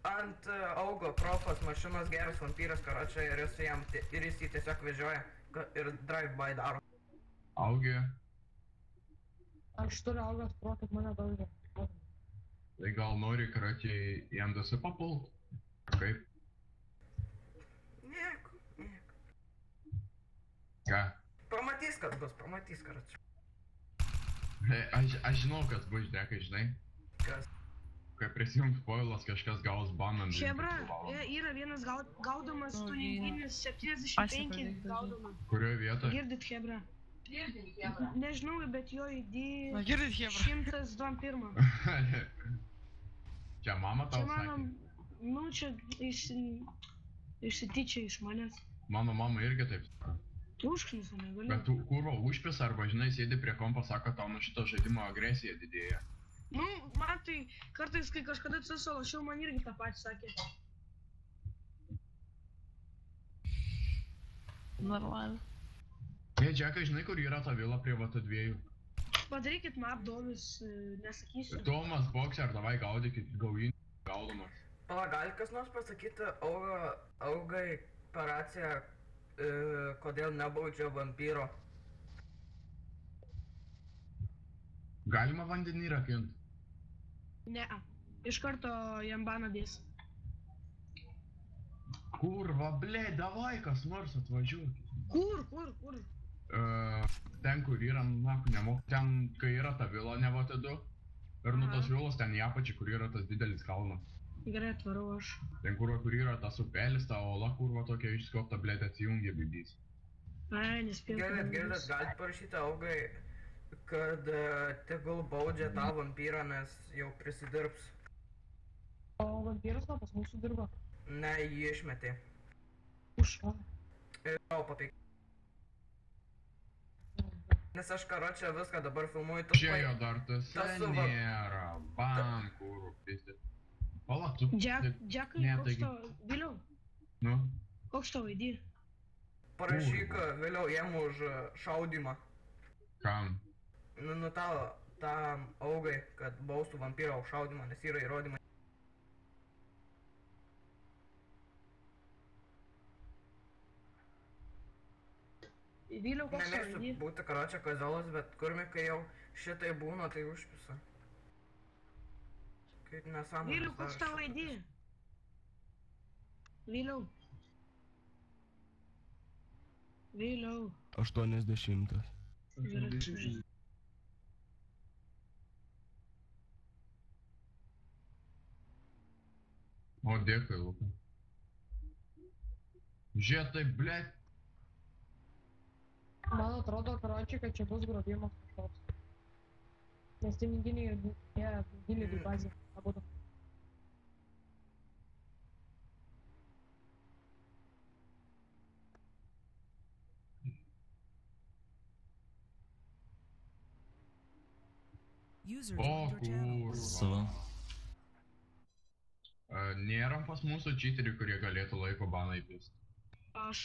ant augo profas mašinos geras vampyras, karočią, ir jis jį tiesiog vežioja ir drive-by daro. Augi. Aš turiu augas pro, kad mane daugia. Tai gal nori, karočią, į MDS papult? Kaip? Nieko. Ką? Pamatys, kad bus, karočią. Aš žinau, kas bus, dėkai, žinai. Kas? Kai prisijungs spoilas, kažkas gaus baną. Šebra, yra vienas gaudomas tuniginis 75 gaudomas. Kurioje vietoje? Girdit, Hebra? Nežinau, bet jo ID... Girdit, Hebra? 121. Čia mama tau Čia mano... sakė? Nu, čia išsityčia iš manęs. Mano mama irgi taip sako. Užknisa negaliu. Bet tu kurva užpis arba, žinai, sėdi prie kompo, sako, tau nuo šito žaidimo agresija didėja. Nu, man tai kartais, kai kažkada susalašiau, man irgi tą patį sakė. Normalu. Džekai, žinai, kur yra ta vila prie VT2? Padarykit map domis, nesakysiu. Tomas, Boxer, davai gaudykit, gaudomas. Pala, gali kas nors pasakyti augai operaciją, kodėl nebaudžia vampyro? Galima vandenį rakint? Ne, iš karto jam baną dės. Kurva, ble, davai kas nors atvažiuok. Kur? Ten, kur yra, nemok, ten, kai yra ta vila, ne VT2. Ir nuo tos vilos ten į apačią, kur yra tas didelis kalnas. Gerai, atvarau aš. Ten, kur yra tas upelis, ta ola, kurva tokia išskopta, ble, atsijungia bibys. Ai, nespėjau. Girdit, galite parašyti augai, kad tegul baudžia tą vampyrą, nes jau prisidirbs. O vampyras pas mūsų dirba? Ne, jį išmetė. Už ką? Tau papik. Nes aš karočią viską dabar filmuoju. Čia jo dar tas nėra, bam, kurų, pistė. Pala, tu... Džekai, koks tau, vėliau? Nu? Koks tau ID? Parašyk vėliau jam už šaudymą. Kam? Nu tam augai, kad baustų vampyrą už šaudymą, nes yra įrodymai. Vėliau koks tau ID? Nemėgstu būti karočią kazolas, bet kurmi, kai jau šitai būna, tai užpisa. Kaip nesąmonės. Vėliau koks tau ID? Vėliau. 80. O, dėkui, Luka. Žiūrėk, tai, ble. Man atrodo, karočiai, kad čia bus grobimas kažkoks. Nes piniginiai ir giliai bazė, abudu. O, kurva. Nėra pas mūsų cheaterių, kurie galėtų laiko baną įpist. Aš.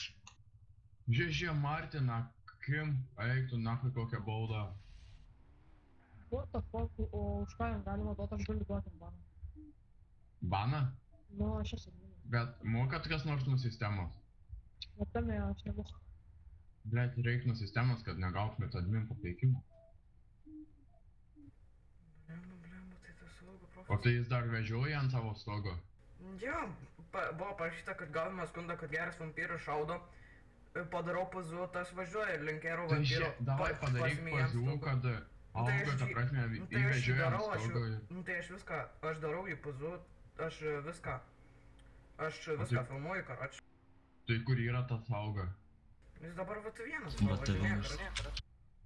Žiūrėk, Martina, Kim, eik tu nahui kokią baudą. What the fuck, o už ką jam galima duoti, aš galiu duoti baną. Baną? Nu, aš esu žinau. Bet mokat kas nors nuo sistemos? Bet tame aš nebus. Blet, reik nuo sistemos, kad negautumėt admin papeikimų. Blemba, tai tas augo profas. O tai jis dar vežioja ant savo stogo? Jo, buvo parašyta, kad gavome skundą, kad geras vampyras šaudo. Padarau pazų, tas važiuoja link gero vampyro. Davai padaryk pazų, kad auga, ta prasme, įvežioja ant stogo. Nu tai aš darau jį pazų, aš viską filmuoju, karočią. Tai kur yra tas auga? Jis dabar VT1 VT1.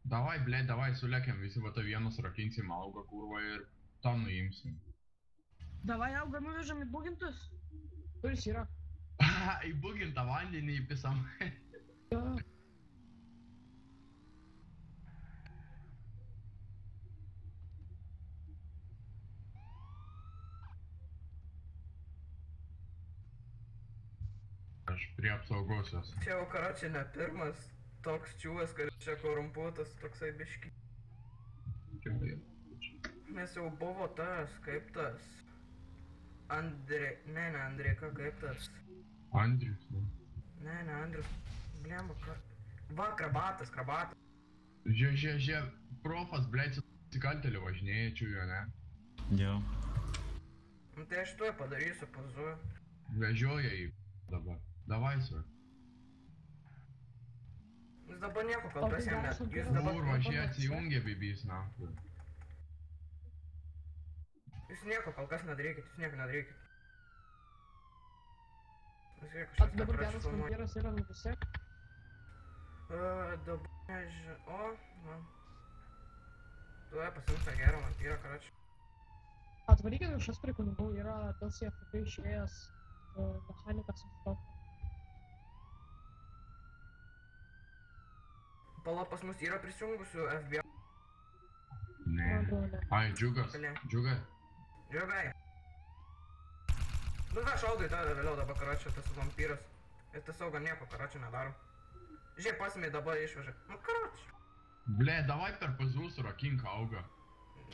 Davai, blėt, davai, sulėkiam, visi VT1 rakinsim augą, kurva, ir tą nuimsim. Davai augą nuvežam į bugintus? Kuris yra? Į bugintą vandenį įpisam. Aš prie apsaugos esu. Čia jau karočią ne pirmas toks čiūvas, kad čia korumpuotas toksai biški. Nes jau buvo tas, kaip tas Ne, Andrei, kaip tas? Andrius, nu. Ne, Andrius. Blemba, Va, krabatas. Žiūrėk, profas, blėt, su nusikaltėliu važinėja, čiūjo, ne? Jo. Nu tai aš tuoj padarysiu, pazuoju. Vežioja į dabar. Davai, su. Jūs dabar nieko kol kas jam net. Jūs dabar... Kurva, šie atsijungė bibys, na. Jūs nieko kol kas nedarykit, jūs nieko nedarykit. A tu dabar geras vampyras yra nubusek? Dabar nežinau... O, na. Tuoj pasiims tą gerą vampyrą, karoči. Atvarykit kažkas prie kunigų, yra tas FP išėjęs mechanikas iš to. Pala, pas mus yra prisijungusių FBI. Ne. Ai, džiugas. Džiugai. Džiugai. Nu va, šaudai tave vėliau dabar, karoči, tas vampyras. Ir tas sauga nieko, karoči, nedaro. Žiūrėk, pasimei dabar išvežė. Nu, karoči. Ble, davai per pazų surakink augą.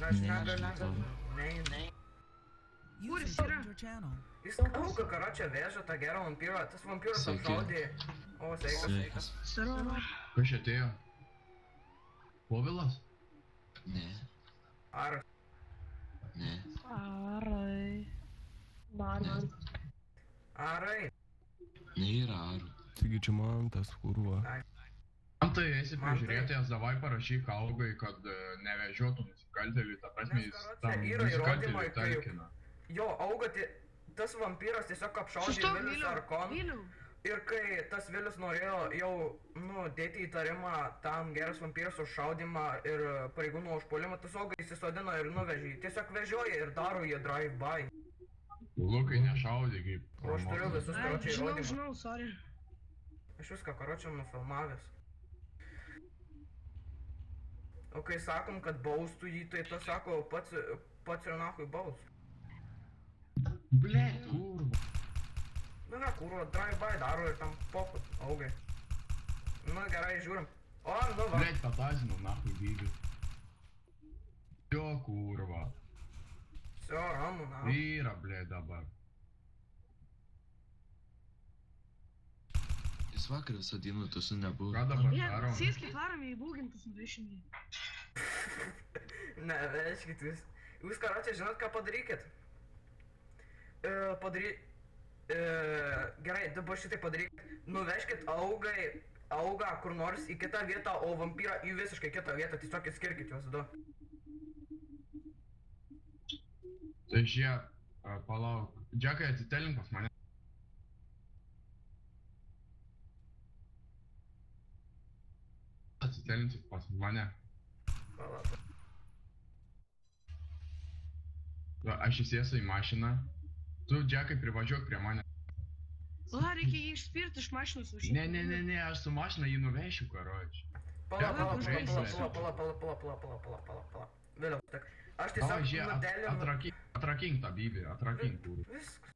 Aš negaliu. Ne. Kur jis yra? Jis auga, karoči, vežė tą gerą vampyrą. Tas vampyras apšaudė. O, sveikas. Sarova. Kas čia atėjo? Povilas? Ne. Aras. Ne. Arai. Man. Arai. Nėra arų. Taigi čia man tas kurva. Tai esi prižiūrėtojas, davai parašyk augai, kad nevežiotų nusikaltėliui, ta prasme jis tam nusikaltėliui talkina. Jo, auga, tas vampyras tiesiog apšaudė Sustok, Vilius Arkon. Viliau. Ir kai tas Vilius norėjo jau, dėti įtarimą tam geras vampyras užšaudimą ir pareigūnų užpuolimą, tas auga įsisodino ir nuvežė. Tiesiog vežioja ir daro jie drive-by. Lukai nešaudė kaip... O aš turiu visus karočiai įrodymus. Žinau, sorry. Aš viską karočiam nufilmavęs. O kai sakom, kad baustų jį, tai tas sako pats ir nahui baus. Ble, kurva. Nu ne, kurva, drive-by daro ir tam pokut, augai. Nu gerai, žiūrim. O, nu va. Ble, patazinau nahui bybį. Jo, kurva. Sio, ramu, na. Vyra, ble, dabar. Jis vakar visą dieną tuose nebuvo. Ką dabar Jie, darom? sėskit varame į būgintus nuvežimį. Ne, vežkit jūs. Jūs karočiai žinot, ką padarykit? Gerai, dabar šitai padarykit. Nuvežkit augą kur nors į kitą vietą, o vampyrą į visiškai kitą vietą. Tiesiog atskirkit juos du. Tai šie, palauk. Džekai, atsitelink pas mane. Atsitelinsit pas mane. Palauk. Aš įsėsiu į mašiną. Tu, Džekai, privažiuok prie mane. La, reikia jį išspirti iš mašinos važiuoti. Ne, aš su mašina jį nuvešiu, karoči. Palauk. Vėliau, tak. Aš Davai, tiesiog žie, nudelinu. atrakink tą bybį, atrakink kurva. Viskas.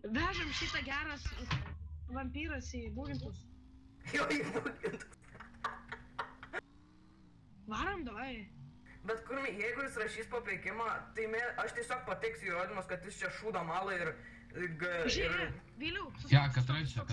Vežam šitą geras vampyras į būgintus. Jo, į būgintus. Varam, davai. Bet kurmi, jeigu jis rašys papeikimą, tai aš tiesiog pateiksiu įrodymus, kad jis čia šūda malą ir... Žiūrėk, Viliau. Ja, katrai čia.